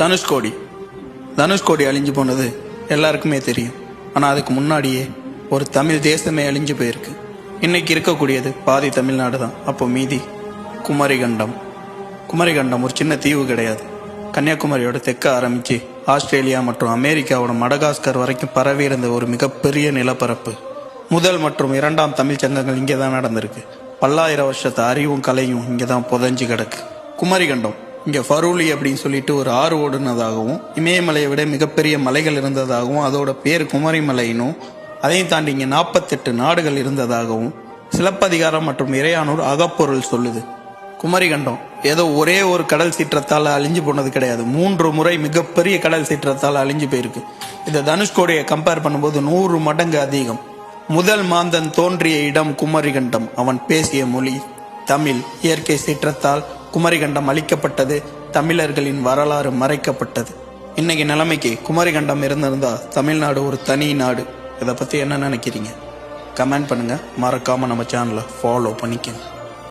தனுஷ்கோடி அழிஞ்சு போனது எல்லாருக்குமே தெரியும். ஆனால் அதுக்கு முன்னாடியே ஒரு தமிழ் தேசமே அழிஞ்சு போயிருக்கு. இன்னைக்கு இருக்கக்கூடியது பாதி தமிழ்நாடு தான். அப்போ மீதி குமரிகண்டம் ஒரு சின்ன தீவு கிடையாது. கன்னியாகுமரியோட தெற்க ஆரம்பித்து ஆஸ்திரேலியா மற்றும் அமெரிக்காவோட மடகாஸ்கர் வரைக்கும் பரவி இருந்த ஒரு மிகப்பெரிய நிலப்பரப்பு. முதல் மற்றும் இரண்டாம் தமிழ் சங்கங்கள் இங்கே தான் நடந்திருக்கு. பல்லாயிரம் வருஷத்து அறிவும் கலையும் இங்கே தான் புதஞ்சு கிடக்கு. குமரிகண்டம் இங்கே ஃபரூலி அப்படின்னு சொல்லிட்டு ஒரு ஆறு ஓடுனதாகவும், இமயமலையை விட மிகப்பெரிய மலைகள் இருந்ததாகவும், அதோட பேர் குமரிமலைனும், அதையும் தாண்டி இங்கே 48 நாடுகள் இருந்ததாகவும் சிலப்பதிகாரம் மற்றும் இறையானூர் அகப்பொருள் சொல்லுது. குமரிகண்டம் ஏதோ ஒரே ஒரு கடல் சீற்றத்தால் அழிஞ்சு போனது கிடையாது. 3 முறை மிகப்பெரிய கடல் சீற்றத்தால் அழிஞ்சு போயிருக்கு. இதை தனுஷ்கோடியை கம்பேர் பண்ணும்போது 100 மடங்கு அதிகம். முதல் மாந்தன் தோன்றிய இடம் குமரிகண்டம். அவன் பேசிய மொழி தமிழ். இயற்கை சீற்றத்தால் குமரிகண்டம் அழிக்கப்பட்டது. தமிழர்களின் வரலாறு மறைக்கப்பட்டது. இன்னைக்கு நிலைமைக்கு குமரிகண்டம் இருந்திருந்தா தமிழ்நாடு ஒரு தனி நாடு. இதை பற்றி என்ன நினைக்கிறீங்க? கமெண்ட் பண்ணுங்க. மறக்காம நம்ம சேனலை ஃபாலோ பண்ணிக்கங்க.